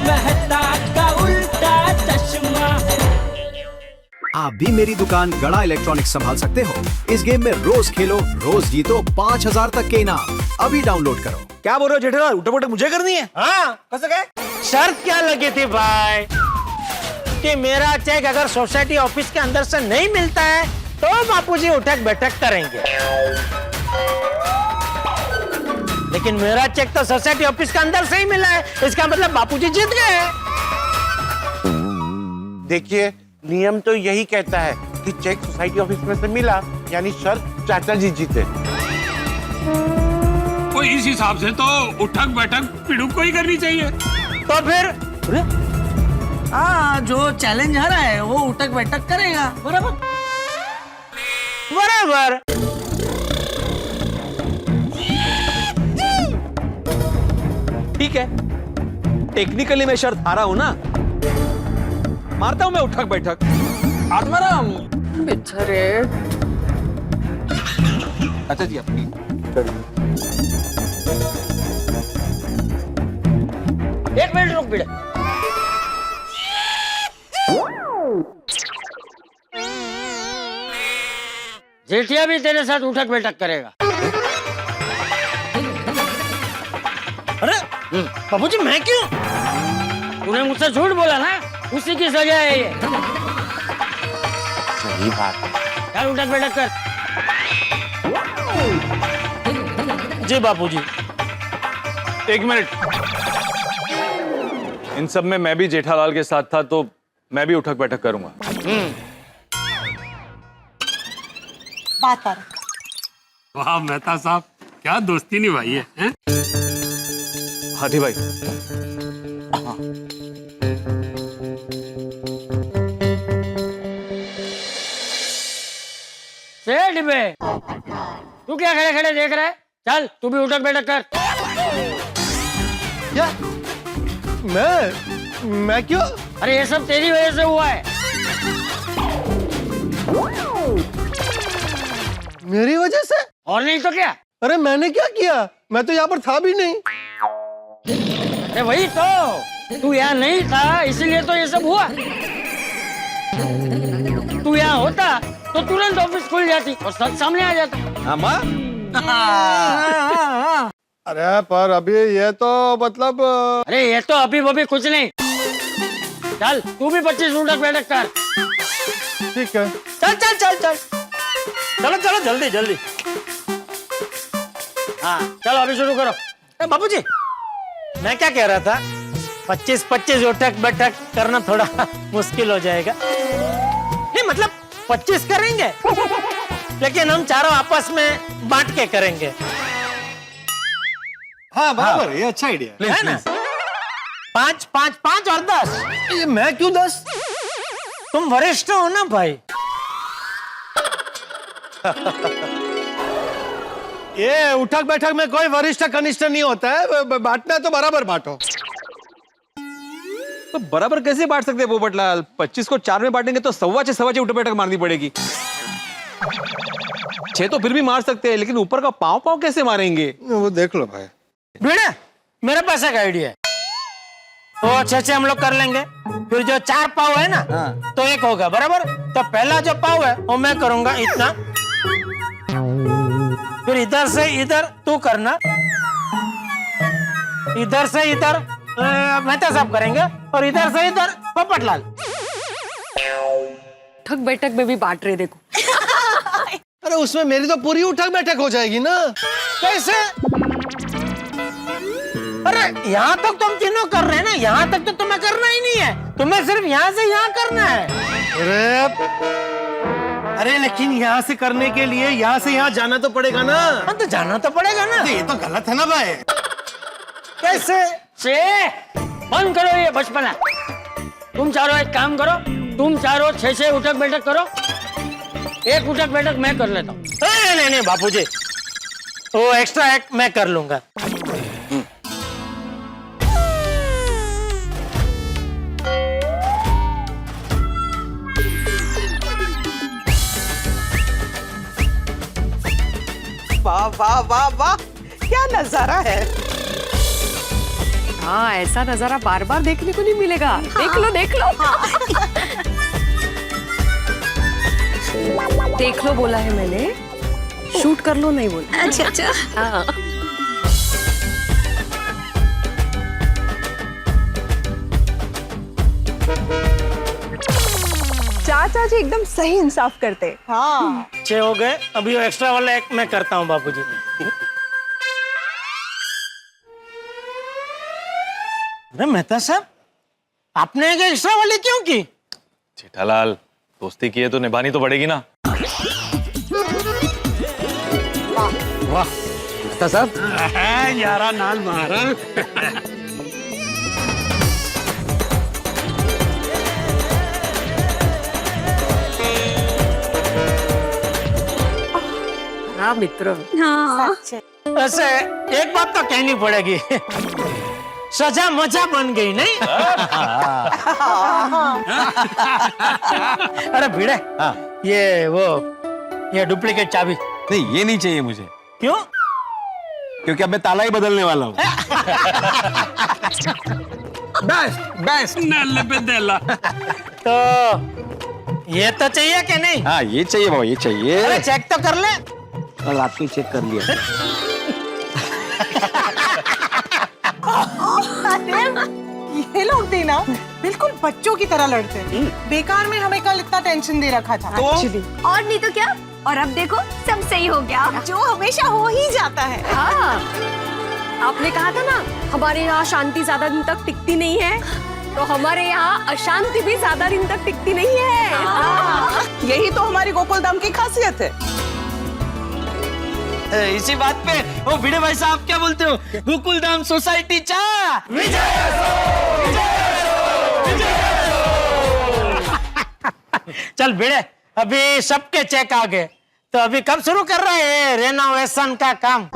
मेहता का उल्टा चश्मा। आप भी मेरी दुकान गड़ा इलेक्ट्रॉनिक्स संभाल सकते हो। इस गेम में रोज खेलो, रोज जीतो 5000 तक के इनाम। अभी डाउनलोड करो। क्या बोल रहे हो जेठालाल? उठक-बैठक मुझे करनी है? हाँ, कैसे गए? शर्त क्या लगी थी भाई कि मेरा चेक अगर सोसाइटी ऑफिस के अंदर से नहीं मिलता है तो बापूजी उठक बैठक करेंगे, लेकिन मेरा चेक तो सोसाइटी ऑफिस के अंदर से ही मिला है, इसका मतलब बापूजी जीत गए। देखिए, नियम तो यही कहता है कि चेक सोसाइटी ऑफिस में से मिला, यानी शर्त चाचा जी जीते। तो इस हिसाब से तो उठक बैठक पिड़ू को ही करनी चाहिए। तो फिर हाँ, जो चैलेंज हारा है वो उठक बैठक करेगा। बराबर बराबर। ठीक है, टेक्निकली मैं शर्त हारा हूं ना, मारता हूं मैं उठक बैठक। आत्माराम बेचारे। अच्छा जी, अपनी एक मिनट रुक बिड़े। जेठिया भी तेरे साथ उठक बैठक करेगा। अरे बाबूजी, मैं क्यों? तूने मुझसे झूठ बोला ना, उसी की सजा है ये। सही बात है। चल उठक बैठक कर। जी बापूजी। एक मिनट, इन सब में मैं भी जेठालाल के साथ था तो मैं भी उठक बैठक करूंगा। बात आ रहा। वाह मेहता साहब, क्या दोस्ती निभाई है, हैं? हाथी भाई, डिब्बे, तू क्या खड़े खड़े देख रहा है? चल तू भी उठक बैठक कर। क्या? मैं क्यों? अरे ये सब तेरी वजह से हुआ है। मेरी वजह से? और नहीं तो क्या? अरे मैंने क्या किया? मैं तो यहाँ पर था भी नहीं। अरे वही तो, तू यहाँ नहीं था इसीलिए तो ये सब हुआ। तू यहाँ होता तो तुरंत ऑफिस खुल जाती और सच सामने आ जाता। हाँ माँ? अरे पर अभी ये तो मतलब अरे ये तो अभी वो भी कुछ नहीं। चल तू भी 25 उठक बैठक कर। ठीक है। चल चल चल चल, चलो चलो जल्दी जल्दी। हाँ चलो अभी शुरू करो। बाबूजी, मैं क्या कह रहा था, 25-25 उठक बैठक करना थोड़ा मुश्किल हो जाएगा। नहीं मतलब 25 करेंगे, लेकिन हम चारों आपस में बांट के करेंगे। हाँ बराबर, ये अच्छा आइडिया है ना? 5 5 5 और 10। ये मैं क्यों 10? तुम वरिष्ठ हो ना भाई। ये उठक बैठक में कोई वरिष्ठ कनिष्ठ नहीं होता है, बांटना है तो बराबर बांटो। तो बराबर कैसे बांट सकते हैं पोपटलाल? 25 को 4 में बांटेंगे तो 6.25 उठक बैठक मारनी पड़ेगी। 6 तो फिर भी मार सकते हैं, लेकिन ऊपर का पांव पांव कैसे मारेंगे? वो देख लो भाई। बेटा मेरे पास एक आइडिया है, तो 6 हम लोग कर लेंगे। फिर जो 4 पाव है ना, तो 1 होगा बराबर। तो पहला जो पाव है वो मैं करूंगा इतना, फिर इधर से इधर तू करना, इधर से इधर मेहता साहब करेंगे, और इधर से इधर पोपटलाल। उठक बैठक में भी बांट रहे देखो। अरे उसमें मेरी तो पूरी उठक बैठक हो जाएगी ना। कैसे? अरे यहाँ तक तुम तीनों कर रहे हैं ना, यहाँ तक तो तुम्हें करना ही नहीं है, तुम्हें सिर्फ यहाँ से यहाँ करना है। अरे लेकिन यहाँ से करने के लिए यहाँ से यहाँ जाना तो पड़ेगा ना। हाँ तो जाना तो पड़ेगा ना। ये तो गलत है ना भाई। कैसे? बंद करो ये बचपना। तुम चारों एक काम करो, तुम चारों 6 उठक बैठक करो, 1 उठक बैठक मैं कर लेता हूँ। नहीं नहीं बापूजी, वो एक्स्ट्रा एक मैं कर लूंगा। वाह वाह वाह वाह, क्या नजारा है। हाँ, ऐसा नजारा बार बार देखने को नहीं मिलेगा। देख लो देख लो। देख लो बोला है मैंने, शूट कर लो नहीं बोला। अच्छा अच्छा। हाँ। चाचा जी एकदम सही इंसाफ करते। हाँ। 6 हो गए, अभी वो एक्स्ट्रा वाला एक मैं करता हूँ बापूजी। अरे मेहता साहब, आपने एक एक्स्ट्रा वाली क्यों की? जेठालाल, दोस्ती की है तो निभानी तो पड़ेगी ना। वाह मेहता साहब, यारा नाल मारा। हाँ मित्र। हाँ वैसे एक बात तो कहनी पड़ेगी, सजा मजा बन गई नहीं? अरे भिड़े, ये डुप्लीकेट चाबी। नहीं ये नहीं चाहिए मुझे। क्यों? क्योंकि अब मैं ताला ही बदलने वाला हूँ। बस बस नल्ले पे देला। तो ये तो चाहिए कि नहीं? हाँ ये चाहिए बाबा, ये चाहिए। अरे चेक तो कर ले। कल रात को चेक कर लिया। ये लोग भी ना बिल्कुल बच्चों की तरह लड़ते हैं। बेकार में हमें कल इतना टेंशन दे रखा था। और नहीं तो क्या, और अब देखो सब सही हो गया, जो हमेशा हो ही जाता है। हाँ, आपने कहा था ना हमारे यहाँ शांति ज्यादा दिन तक टिकती नहीं है, तो हमारे यहाँ अशांति भी ज्यादा दिन तक टिकती नहीं है। यही तो हमारी गोकुल धाम की खासियत है। इसी बात पे वो भिड़े भाई साहब क्या बोलते हो? गोकुल धाम सोसाइटी चा चल भिड़े, अभी सबके चेक आ गए, तो अभी कब शुरू कर रहे हैं रेनोवेशन का काम?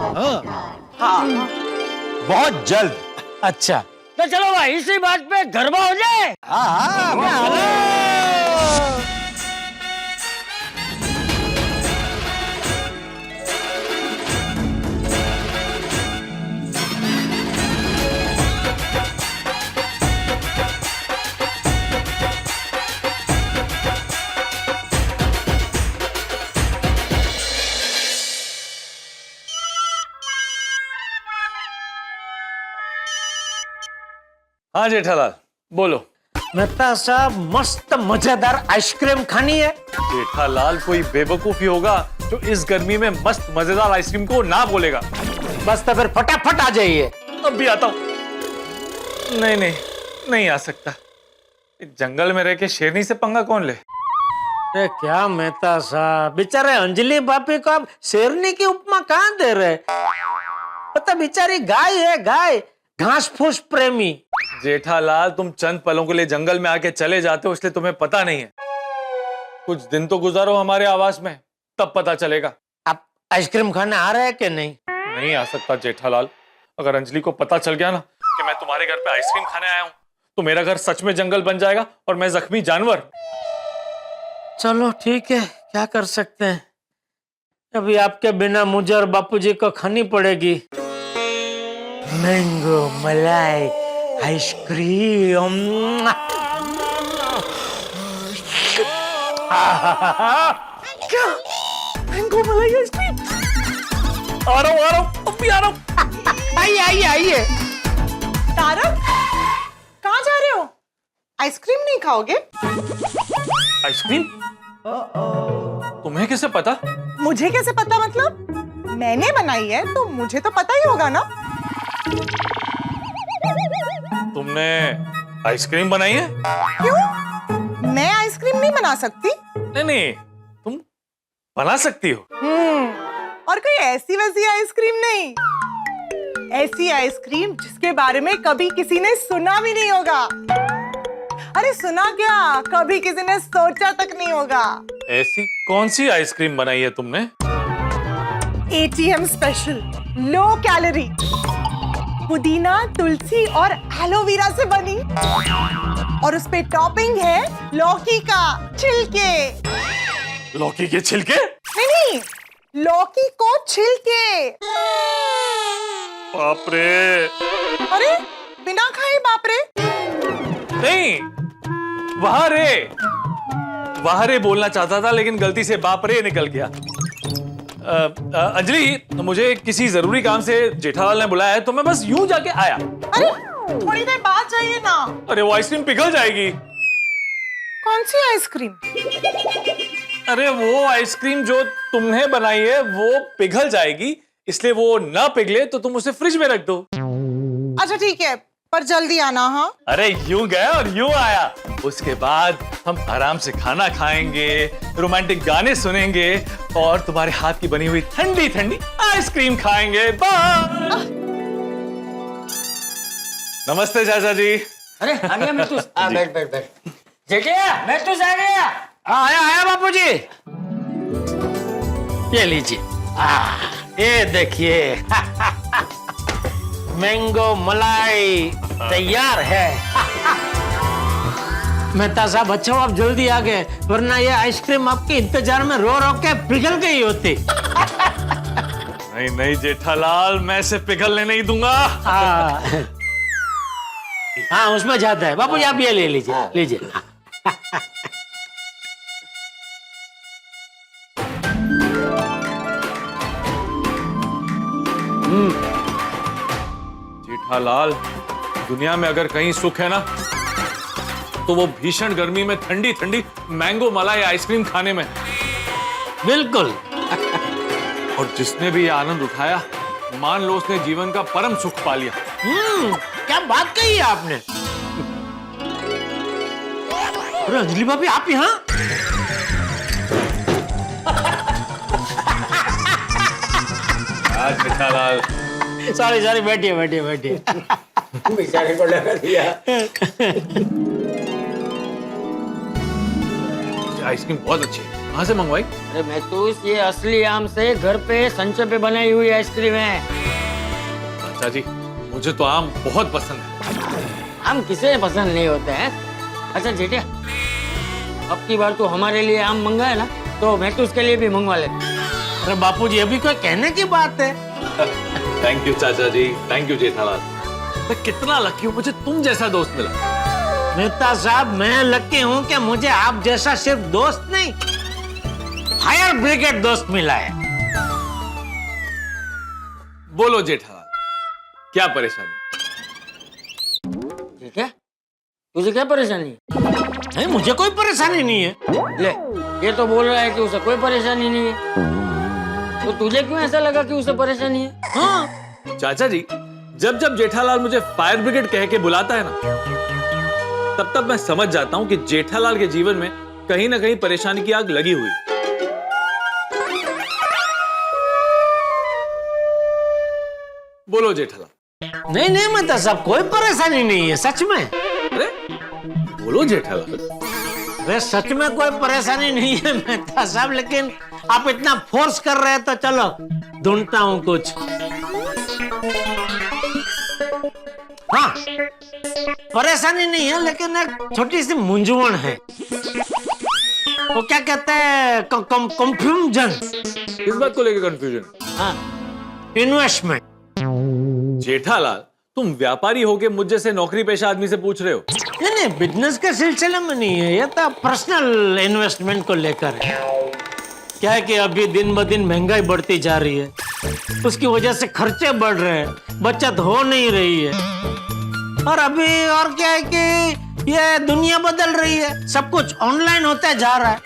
बहुत जल्द। अच्छा तो चलो भाई, इसी बात पे गरबा हो जाए। हाँ जेठालाल बोलो। मेहता साहब, मस्त मजेदार आइसक्रीम खानी है। जेठालाल कोई बेवकूफी होगा जो इस गर्मी में मस्त मजेदार आइसक्रीम को ना बोलेगा। बस तो फिर फटाफट आ जाइए। अब भी आता हूँ। नहीं नहीं नहीं आ सकता। जंगल में रह के शेरनी से पंगा कौन ले? अरे क्या मेहता साहब, बेचारे अंजलि भाभी को आप शेरनी की उपमा कहाँ दे रहे? पता बेचारी गाय है, गाय, घास फूस प्रेमी। जेठालाल तुम चंद पलों के लिए जंगल में आके चले जाते हो, इसलिए तुम्हें पता नहीं है। कुछ दिन तो गुजारो हमारे आवास में, तब पता चलेगा। आप आइसक्रीम खाने आ रहे हैं कि नहीं? नहीं आ सकता जेठालाल। अगर अंजलि को पता चल गया ना कि मैं तुम्हारे घर पे आइसक्रीम खाने आया हूँ, तो मेरा घर सच में जंगल बन जाएगा और मैं जख्मी जानवर। चलो ठीक है, क्या कर सकते हैं। अभी आपके बिना मुझे और बापूजी को खानी पड़ेगी मैंगो मलाई आइसक्रीम। मैंगो मलाई आइसक्रीम। आ रहा हूँ, अब भी आ रहा हूँ। आइए आइए आइए। तारक, कहाँ जा रहे हो? आइसक्रीम नहीं खाओगे? आइसक्रीम? तुम्हें कैसे पता? मुझे कैसे पता मतलब? मैंने बनाई है तो मुझे तो पता ही होगा ना। तुमने आइसक्रीम बनाई है? क्यों? मैं आइसक्रीम नहीं बना सकती? नहीं नहीं, तुम बना सकती हो। और कोई ऐसी वैसी आइसक्रीम नहीं, ऐसी आइसक्रीम जिसके बारे में कभी किसी ने सुना भी नहीं होगा। अरे सुना क्या, कभी किसी ने सोचा तक नहीं होगा। ऐसी कौन सी आइसक्रीम बनाई है तुमने? ATM स्पेशल, लो कैलोरी, पुदीना, तुलसी और एलोवेरा से बनी, और उस पे टॉपिंग है लौकी का छिलके। लौकी के छिलके? नहीं, लौकी को छिलके। बाप रे। अरे बिना खाए, बाप रे। नहीं, वहां रे बोलना चाहता था, लेकिन गलती से बाप रे निकल गया। अंजलि, मुझे किसी जरूरी काम से जेठालाल ने बुलाया है, तो मैं बस यूं जाके आया। अरे थोड़ी देर बाद जाइए ना। अरे वो आइसक्रीम पिघल जाएगी। कौन सी आइसक्रीम? अरे वो आइसक्रीम जो तुमने बनाई है वो पिघल जाएगी, इसलिए वो ना पिघले तो तुम उसे फ्रिज में रख दो। अच्छा ठीक है, पर जल्दी आना। हाँ, अरे यूं गया और यूं आया। उसके बाद हम आराम से खाना खाएंगे, रोमांटिक गाने सुनेंगे और तुम्हारे हाथ की बनी हुई ठंडी ठंडी आइसक्रीम खाएंगे। बाय। नमस्ते चाचा जी। अरे आ गया मेहतूस। बैठ बैठ बैठ। जेठिया, मेहतूस आ गया। आया आया बापूजी। ये लीजिए। ये देखिए। मैंगो मलाई तैयार है। मेहता साहब, अच्छा आप जल्दी आ गए, वरना ये आइसक्रीम आपके इंतजार में रो रो के पिघल गई होती। नहीं नहीं जेठालाल, मैं इसे पिघलने नहीं दूंगा। हाँ उसमें जाता है। बापू जी आप ये ले लीजिए, लीजिए। जेठालाल, दुनिया में अगर कहीं सुख है ना, तो वो भीषण गर्मी में ठंडी ठंडी मैंगो मलाई आइसक्रीम खाने में। बिल्कुल। और जिसने भी ये आनंद उठाया, मान लो उसने जीवन का परम सुख पा लिया। क्या बात कही है आपने। अरे अंजलि भाभी, आप यहाँ? जेठालाल, सॉरी सॉरी, बैठिए बैठिए बैठिए। बेचारे को लगा दिया। आइसक्रीम बहुत अच्छी है, कहाँ से मंगवाई? अरे महतूस, ये असली आम से घर पे संचे पे बनाई हुई आइसक्रीम है। चाचा जी, मुझे तो आम बहुत पसंद है। आम किसे पसंद नहीं होते हैं। अच्छा जेठिया, अब की बार तो हमारे लिए आम मंगाए ना, तो महतूस के लिए भी मंगवा ले। अरे बापूजी, अभी कोई कहने की बात है। थैंक यू चाचा जी, थैंक यू जेठालाल। मैं कितना लकी हूँ, मुझे तुम जैसा दोस्त मिला। मेहता साहब, मैं लकी हूँ कि मुझे आप जैसा सिर्फ दोस्त नहीं, फायर ब्रिगेड दोस्त मिला है। बोलो जेठालाल, क्या परेशानी? ठीक है, तुझे क्या परेशानी है? नहीं, मुझे कोई परेशानी नहीं है। ले, ये तो बोल रहा है कि उसे कोई परेशानी नहीं है, तो तुझे क्यों ऐसा लगा कि उसे परेशानी है? हाँ चाचा जी, जब जब जेठालाल मुझे फायर ब्रिगेड कह के बुलाता है ना, तब तब मैं समझ जाता हूं कि जेठालाल के जीवन में कहीं ना कहीं परेशानी की आग लगी हुई। बोलो जेठालाल। नहीं नहीं मेहता साहब, कोई परेशानी नहीं है, सच में। अरे बोलो जेठालाल। अरे सच में कोई परेशानी नहीं है मेहता साहब, लेकिन आप इतना फोर्स कर रहे हैं तो चलो ढूंढता हूँ कुछ। हाँ, परेशानी नहीं है, लेकिन एक छोटी सी मूंझवण है। वो क्या कहते हैं, कंफ्यूजन। किस बात को लेकर कंफ्यूजन? हाँ, इन्वेस्टमेंट। जेठालाल, तुम व्यापारी होके मुझ जैसे नौकरी पेशा आदमी से पूछ रहे हो? नहीं नहीं, बिजनेस के सिलसिले में नहीं है, ये तो पर्सनल इन्वेस्टमेंट को लेकर है। क्या है कि अभी दिन ब दिन महंगाई बढ़ती जा रही है, उसकी वजह से खर्चे बढ़ रहे हैं, बचत हो नहीं रही है। और अभी और क्या है कि ये दुनिया बदल रही है, सब कुछ ऑनलाइन होता जा रहा है।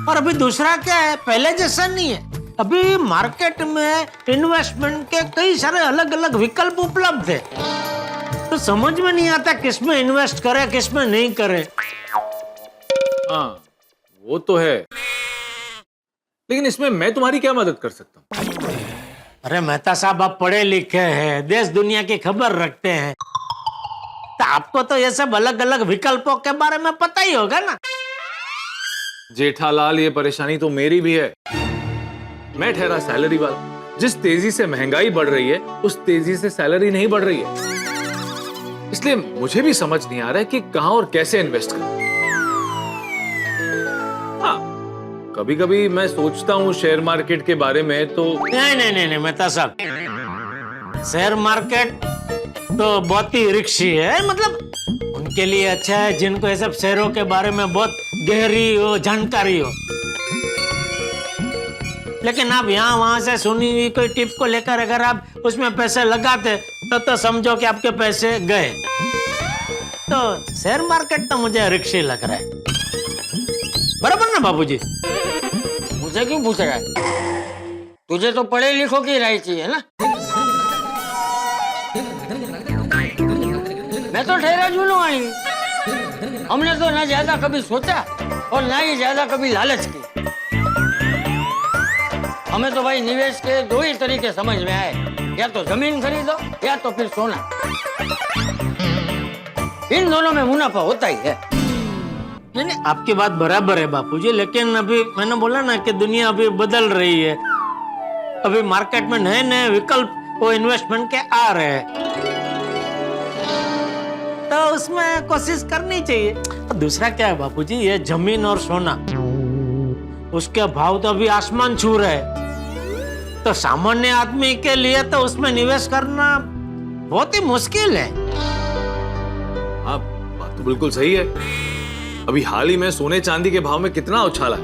और अभी दूसरा क्या है, पहले जैसा नहीं है, अभी मार्केट में इन्वेस्टमेंट के कई सारे अलग अलग विकल्प उपलब्ध है, तो समझ में नहीं आता किसमें इन्वेस्ट करे किसमें नहीं करे। हाँ वो तो है, लेकिन इसमें मैं तुम्हारी क्या मदद कर सकता हूँ? अरे मेहता साहब, आप पढ़े लिखे हैं, देश दुनिया की खबर रखते हैं, तो आपको तो ये सब अलग अलग विकल्पों के बारे में पता ही होगा ना। जेठालाल, ये परेशानी तो मेरी भी है। मैं ठहरा सैलरी वाला, जिस तेजी से महंगाई बढ़ रही है उस तेजी से सैलरी नहीं बढ़ रही है, इसलिए मुझे भी समझ नहीं आ रहा है कि कहां और कैसे इन्वेस्ट करूं। हाँ, कभी कभी मैं सोचता हूं शेयर मार्केट के बारे में, तो नहीं नहीं नहीं नहीं मेहता साहब, शेयर मार्केट तो बहुत ही रिक्शी है, मतलब उनके लिए अच्छा है जिनको ये सब शेयरों के बारे में बहुत गहरी हो, जानकारी हो। लेकिन आप यहाँ वहां से सुनी हुई कोई टिप को लेकर अगर आप उसमें पैसे लगाते तो समझो कि आपके पैसे गए। तो शेयर मार्केट तो मुझे रिक्शी लग रहा है, बराबर ना बाबूजी? मुझे क्यों पूछ रहा है? तुझे तो पढ़े लिखो की राय चाहिए ना। मैं तो ठहरा जुनू आई, हमने तो ना ज्यादा कभी सोचा और ना ही ज्यादा कभी लालच की। हमें तो भाई निवेश के दो ही तरीके समझ में आए, या तो जमीन खरीदो या तो फिर सोना। इन दोनों में मुनाफा होता ही है। नहीं, आपकी बात बराबर है बापूजी, लेकिन अभी मैंने बोला ना कि दुनिया अभी बदल रही है। अभी मार्केट में नए नए विकल्प वो इन्वेस्टमेंट के आ रहे हैं, तो उसमें कोशिश करनी चाहिए। दूसरा क्या है बापूजी, ये जमीन और सोना, उसके भाव तो अभी आसमान छू रहे हैं। तो सामान्य आदमी के लिए तो उसमें निवेश करना बहुत ही मुश्किल है। हाँ, बात तो बिल्कुल सही है। अभी हाल ही में सोने चांदी के भाव में कितना उछाला है,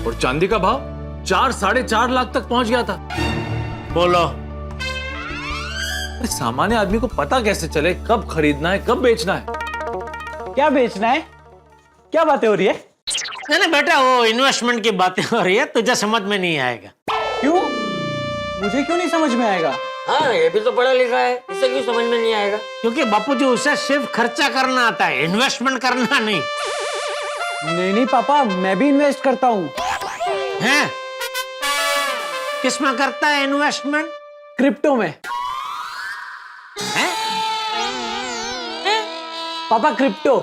और चांदी का भाव 4-4.5 लाख तक पहुंच गया था। बोलो, अरे सामान्य आदमी को पता कैसे चले कब खरीदना है कब बेचना है? क्या बेचना है? क्या बातें हो रही है? नहीं बेटा, वो इन्वेस्टमेंट की बातें हो रही है, तुझे समझ में नहीं आएगा। क्यों? मुझे क्यों नहीं समझ में आएगा? हाँ, ये भी तो पढ़ा लिखा है, इसे क्यों समझ में नहीं आएगा? क्योंकि बापूजी उसे सिर्फ खर्चा करना आता है, इन्वेस्टमेंट करना नहीं। नहीं पापा, मैं भी इन्वेस्ट करता हूँ। हैं? किसमें करता है इन्वेस्टमेंट? क्रिप्टो में। हैं? पापा क्रिप्टो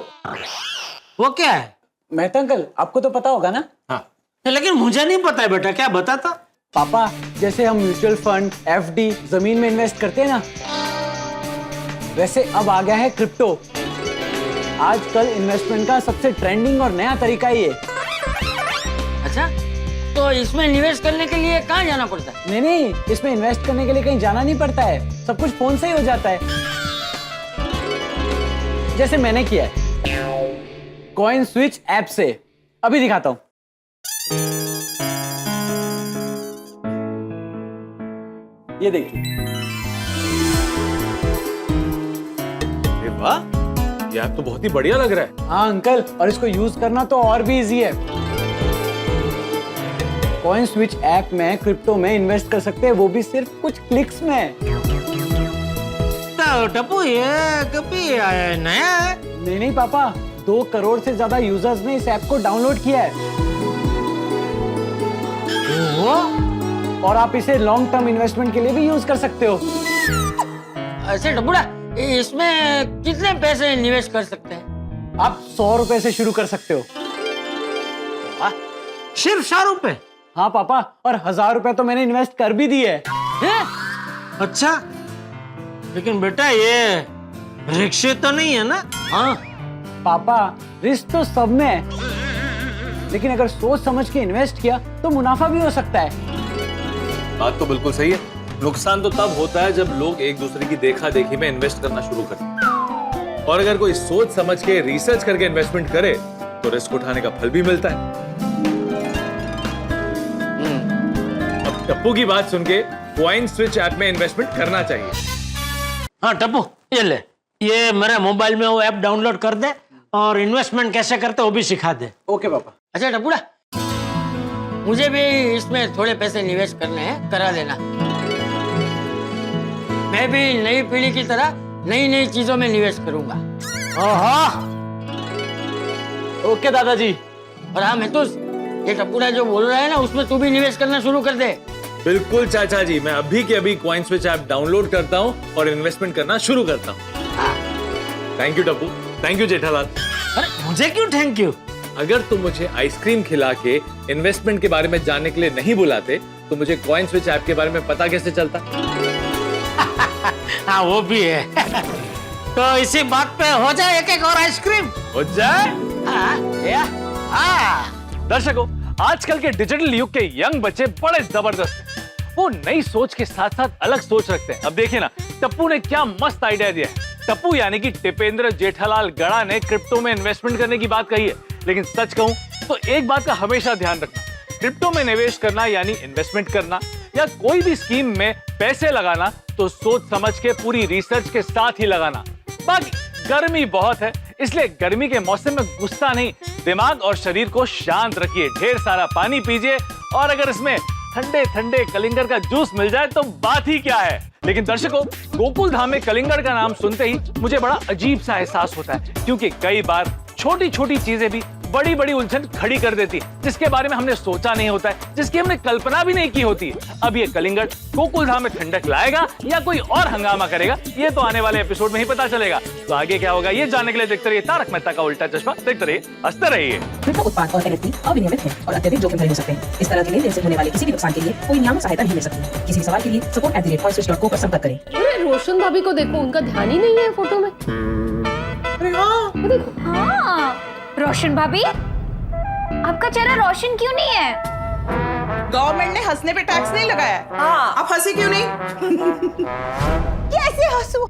वो क्या है? मेहता अंकल, आपको तो पता होगा ना? हाँ, लेकिन मुझे नहीं पता है बेटा, क्या बताता? पापा, जैसे हम म्यूचुअल फंड, एफडी, जमीन में इन्वेस्ट करते हैं ना, वैसे अब आ गया है क्रिप्टो। आजकल इन्वेस्टमेंट का सबसे ट्रेंडिंग और नया तरीका ही है। अच्छा, तो इसमें निवेश करने के लिए कहाँ जाना पड़ता है? नहीं, इसमें इन्वेस्ट करने के लिए कहीं जाना नहीं पड़ता है, सब कुछ फोन से ही हो जाता है। जैसे मैंने किया है कॉइन स्विच ऐप से, अभी दिखाता हूं। ये देखिए। अरे वाह, ये ऐप तो बहुत ही बढ़िया लग रहा है। हाँ अंकल, और इसको यूज करना तो और भी इजी है। कॉइन स्विच ऐप में क्रिप्टो में इन्वेस्ट कर सकते हैं, वो भी सिर्फ कुछ क्लिक्स में। तो टप्पू, ये कभी आया नया है? नहीं पापा, 2 करोड़ से ज्यादा यूजर्स ने इस ऐप को डाउनलोड किया है। और आप इसे लॉन्ग टर्म इन्वेस्टमेंट के लिए भी यूज कर सकते हो। अच्छा टप्पूड़ा, इसमें कितने पैसे निवेश कर सकते हैं? आप 100 रुपए से शुरू कर सकते हो। सिर्फ 100 रुपए? हाँ पापा, और 1000 रुपए तो मैंने इन्वेस्ट कर भी दिए हैं? अच्छा, लेकिन बेटा ये रिक्शे तो नहीं है ना? हाँ पापा, रिस्क तो सब में है, लेकिन अगर सोच समझ के इन्वेस्ट किया तो मुनाफा भी हो सकता है। बात तो बिल्कुल सही है। नुकसान तो तब होता है जब लोग एक दूसरे की देखा देखी में इन्वेस्ट करना शुरू करते हैं, और अगर कोई सोच समझ के रिसर्च करके इन्वेस्टमेंट करे तो रिस्क उठाने का फल भी मिलता है। अब टप्पू की बात सुन के कॉइन स्विच ऐप में इन्वेस्टमेंट करना चाहिए। हाँ टप्पू, ये ले, ये मेरे मोबाइल में वो ऐप डाउनलोड कर दे और इन्वेस्टमेंट कैसे करते वो भी सिखा दे। ओके पापा। अच्छा टप्पूड़ा, मुझे भी इसमें थोड़े पैसे निवेश करने हैं, करा देना। मैं भी नई पीढ़ी की तरह नई नई चीजों में निवेश करूंगा। ओके दादाजी। और हाँ महतूस, ये टप्पूड़ा जो बोल रहा है ना, उसमें तू भी निवेश करना शुरू कर दे। बिल्कुल चाचा जी, मैं अभी के अभी कॉइन स्विच ऐप डाउनलोड करता हूँ और इन्वेस्टमेंट करना शुरू करता हूँ। Thank you Tappu, thank you Jethalal. अरे मुझे क्यों थैंक यू? अगर तुम मुझे आइसक्रीम खिला के इन्वेस्टमेंट के बारे में जानने के लिए नहीं बुलाते तो मुझे कॉइन स्विच ऐप के बारे में पता कैसे चलता? हाँ वो भी है। तो इसी बात पे हो जाए एक और आइसक्रीम। हो जाए। हाँ। दर्शकों, आजकल के डिजिटल युग के यंग बच्चे बड़े जबरदस्त हैं वो नई सोच के साथ साथ अलग सोच रखते हैं। अब देखिए ना, टप्पू ने क्या मस्त आइडिया दिया है। टप्पू यानी कि टिपेंद्र जेठालाल गड़ा ने क्रिप्टो में इन्वेस्टमेंट करने की बात कही है। लेकिन सच कहूं तो एक बात का हमेशा ध्यान रखना, क्रिप्टो में निवेश करना यानी इन्वेस्टमेंट करना या कोई भी स्कीम में पैसे लगाना तो सोच समझ के पूरी रिसर्च के साथ ही लगाना। बाकी गर्मी बहुत है, इसलिए गर्मी के मौसम में गुस्सा नहीं, दिमाग और शरीर को शांत रखिए, ढेर सारा पानी पीजिए और अगर इसमें ठंडे ठंडे कलिंगर का जूस मिल जाए तो बात ही क्या है। लेकिन दर्शकों, गोकुल धाम में कलिंगर का नाम सुनते ही मुझे बड़ा अजीब सा एहसास होता है, क्योंकि कई बार छोटी छोटी चीजें भी बड़ी बड़ी उलझन खड़ी कर देती है, जिसके बारे में हमने सोचा नहीं होता है, जिसकी हमने कल्पना भी नहीं की होती है। अब ये कलिंगर गोकुल धाम में ठंडक लाएगा या कोई और हंगामा करेगा, ये तो आने वाले एपिसोड में ही पता चलेगा। तो आगे क्या होगा ये जानने के लिए देखते रहिए तारक मेहता का उल्टा चश्मा। देखते रहिए, हंसते रहिए। क्रिप्टो उत्पाद और NFT अविनियमित है और अत्यधिक जोखिम भरे हो सकते हैं। इस तरह के लेन से होने वाले किसी भी नुकसान के लिए कोई नियामक सहायता नहीं मिल सकती। किसी भी सवाल के लिए support@voiceswitch.co पर संपर्क करें। अरे रोशन भाभी को देखो, उनका ध्यान ही नहीं है फोटो में। अरे हाँ, वो देखो। हाँ, रोशन भाभी, आपका चेहरा रोशन क्यों नहीं है? गवर्नमेंट ने हंसने पे टैक्स नहीं लगाया है। हाँ, आप हंसी क्यों नहीं? कैसे हंसू?